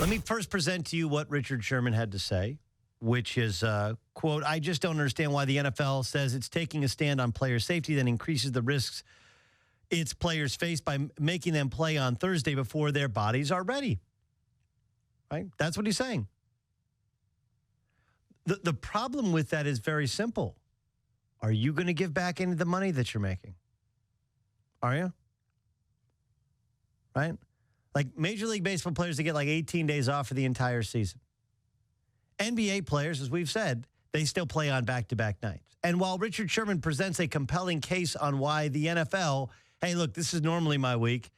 Let me first present to you what Richard Sherman had to say, which is, quote, I just don't understand why the NFL says it's taking a stand on player safety that increases the risks its players face by making them play on Thursday before their bodies are ready. Right? That's what he's saying. The problem with that is very simple. Are you going to give back any of the money that you're making? Are you? Right? Like Major League Baseball players, they get like 18 days off for the entire season. NBA players, as we've said, they still play on back-to-back nights. And while Richard Sherman presents a compelling case on why the NFL, hey, look, this is normally my week.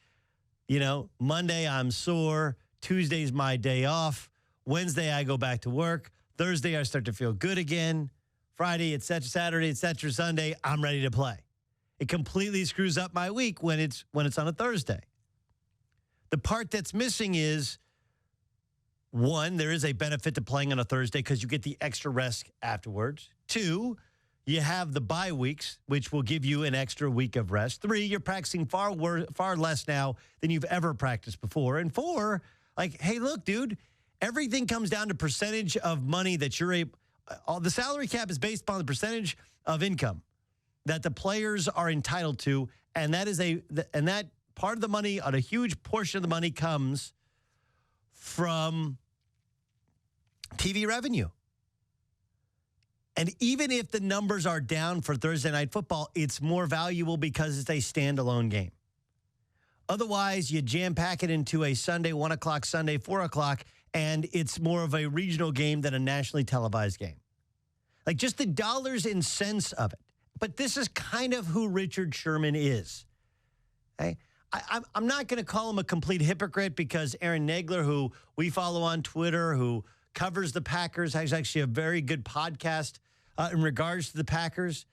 You know, Monday I'm sore. Tuesday's my day off. Wednesday I go back to work. Thursday I start to feel good again. Friday, etc. Saturday, etc. Sunday, I'm ready to play. It completely screws up my week when it's on a Thursday. The part that's missing is, one, there is a benefit to playing on a Thursday because you get the extra rest afterwards. Two, you have the bye weeks, which will give you an extra week of rest. Three, you're practicing far less now than you've ever practiced before. And four, like, hey, look, dude, everything comes down to percentage of money that you're able. The salary cap is based upon the percentage of income that the players are entitled to, and that part of the money, a huge portion of the money comes from TV revenue. And even if the numbers are down for Thursday Night Football, it's more valuable because it's a standalone game. Otherwise, you jam-pack it into a Sunday, 1 o'clock, Sunday, 4 o'clock, and it's more of a regional game than a nationally televised game. Like just the dollars and cents of it. But this is kind of who Richard Sherman is. Okay? I'm not going to call him a complete hypocrite because Aaron Nagler, who we follow on Twitter, who covers the Packers, has actually a very good podcast in regards to the Packers.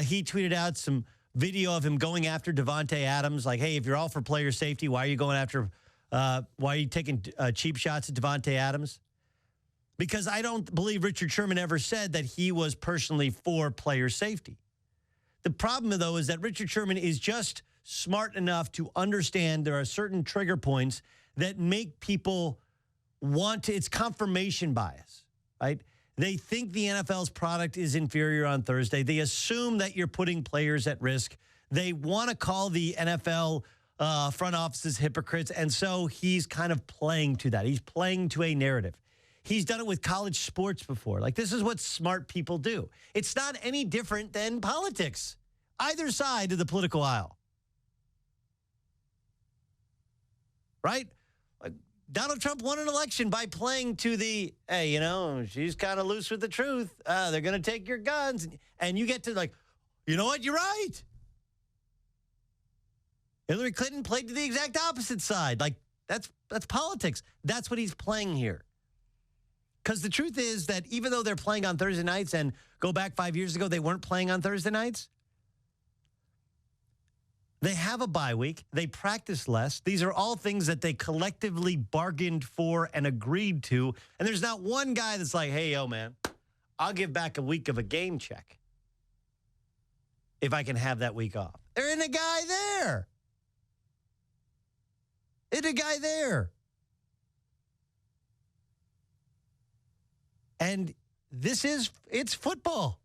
He tweeted out some video of him going after Davante Adams, like, hey, if you're all for player safety, why are you going after, why are you taking cheap shots at Davante Adams? Because I don't believe Richard Sherman ever said that he was personally for player safety. The problem, though, is that Richard Sherman is just smart enough to understand there are certain trigger points that make people want to, it's confirmation bias, right? They think the NFL's product is inferior on Thursday. They assume that you're putting players at risk. They want to call the NFL front offices hypocrites, and so he's kind of playing to that. He's playing to a narrative. He's done it with college sports before. Like, this is what smart people do. It's not any different than politics, either side of the political aisle. Right? Like Donald Trump won an election by playing to the, hey, you know, she's kind of loose with the truth. They're going to take your guns. And you get to like, you know what? You're right. Hillary Clinton played to the exact opposite side. Like, that's politics. That's what he's playing here. Because the truth is that even though they're playing on Thursday nights, and go back 5 years ago, they weren't playing on Thursday nights. They have a bye week. They practice less. These are all things that they collectively bargained for and agreed to. And there's not one guy that's like, hey, yo, man, I'll give back a week of a game check if I can have that week off. There isn't a guy there. Isn't a guy there. And it's football.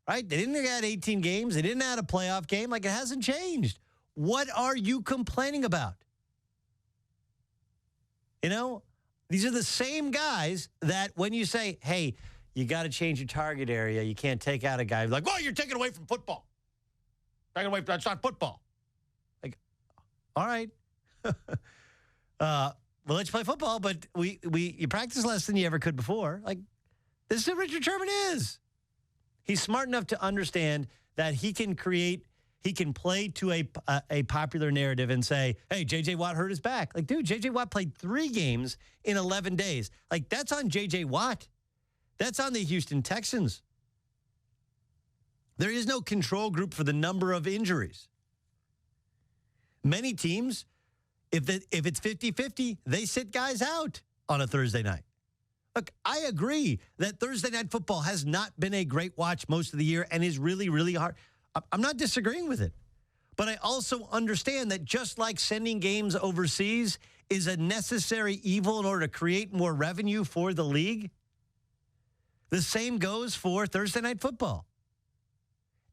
Right? They didn't add 18 games. They didn't add a playoff game. Like, it hasn't changed. What are you complaining about? You know, these are the same guys that when you say, hey, you got to change your target area, you can't take out a guy like, well, you're taking away from football. That's not football. Like, all right. We'll let you play football, but you practice less than you ever could before. Like, this is who Richard Sherman is. He's smart enough to understand that he can play to a popular narrative and say, hey, J.J. Watt hurt his back. Like, dude, J.J. Watt played 3 games in 11 days. Like, that's on J.J. Watt. That's on the Houston Texans. There is no control group for the number of injuries. Many teams, if it's 50-50, they sit guys out on a Thursday night. Look, I agree that Thursday Night Football has not been a great watch most of the year and is really, really hard. I'm not disagreeing with it. But I also understand that just like sending games overseas is a necessary evil in order to create more revenue for the league, the same goes for Thursday Night Football.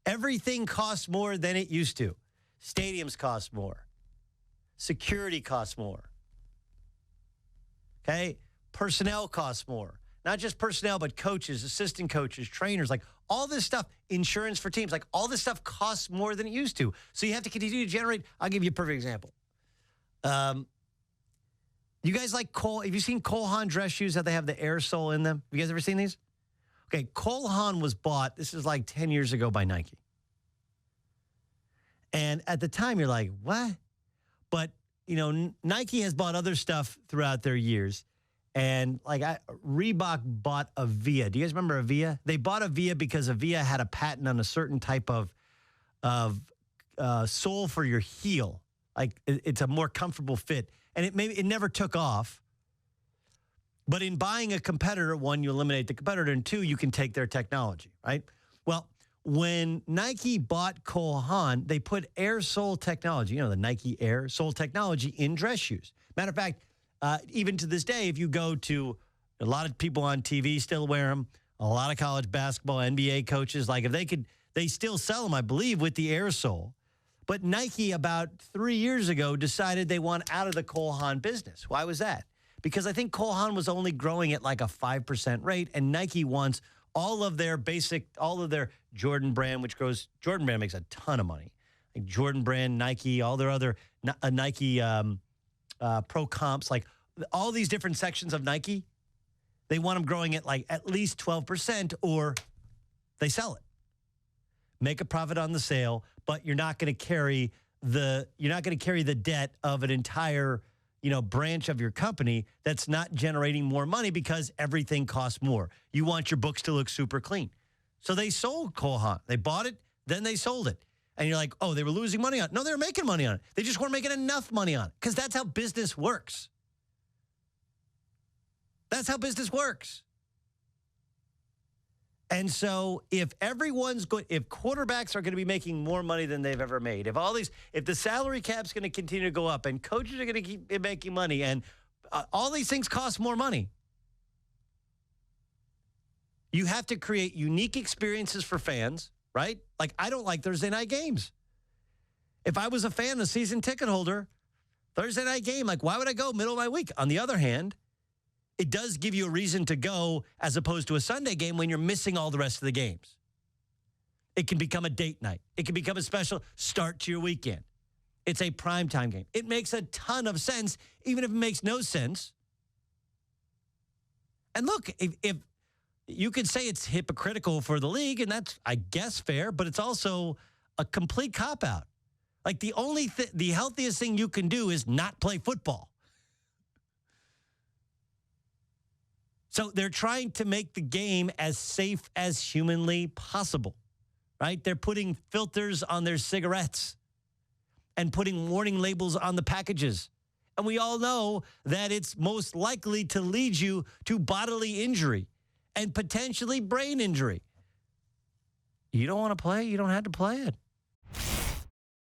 Everything costs more than it used to. Stadiums cost more. Security costs more. Okay? Personnel costs more. Not just personnel, but coaches, assistant coaches, trainers, like all this stuff, insurance for teams, like all this stuff costs more than it used to. So you have to continue to generate. I'll give you a perfect example. You guys like Cole? Have you seen Cole Haan dress shoes that they have the air sole in them? Have you guys ever seen these? Okay, Cole Haan was bought, this is like 10 years ago, by Nike. And at the time, you're like, what? But, you know, Nike has bought other stuff throughout their years. And, like, Reebok bought Avia. Do you guys remember Avia? They bought Avia because Avia had a patent on a certain type of sole for your heel. Like, it's a more comfortable fit. And it never took off. But in buying a competitor, one, you eliminate the competitor, and two, you can take their technology, right? Well, when Nike bought Cole Haan, they put air sole technology, you know, the Nike Air sole technology in dress shoes. Matter of fact, even to this day, if you go to a lot of people on TV still wear them, a lot of college basketball, NBA coaches, like if they could, they still sell them, I believe, with the air sole. But Nike about 3 years ago decided they want out of the Cole Haan business. Why was that? Because I think Cole Haan was only growing at like a 5% rate, and Nike wants all of their Jordan brand, which grows, Jordan brand makes a ton of money. Like Jordan brand, Nike, all their other Nike pro comps, like all these different sections of Nike, they want them growing at like at least 12%, or they sell it. Make a profit on the sale, but you're not going to carry the debt of an entire, you know, branch of your company that's not generating more money because everything costs more. You want your books to look super clean. So they sold Cole Haan. They bought it, then they sold it. And you're like, oh, they were losing money on it. No, they were making money on it. They just weren't making enough money on it because that's how business works. That's how business works. And so if quarterbacks are going to be making more money than they've ever made, if the salary cap's going to continue to go up and coaches are going to keep making money and all these things cost more money, you have to create unique experiences for fans, right? Like, I don't like Thursday night games. If I was a fan, a season ticket holder, Thursday night game, like, why would I go middle of my week? On the other hand, it does give you a reason to go as opposed to a Sunday game when you're missing all the rest of the games. It can become a date night. It can become a special start to your weekend. It's a primetime game. It makes a ton of sense, even if it makes no sense. And look, if you could say it's hypocritical for the league, and that's, I guess, fair, but it's also a complete cop-out. Like, the healthiest thing you can do is not play football. So they're trying to make the game as safe as humanly possible, right? They're putting filters on their cigarettes and putting warning labels on the packages. And we all know that it's most likely to lead you to bodily injury and potentially brain injury. You don't want to play? You don't have to play it.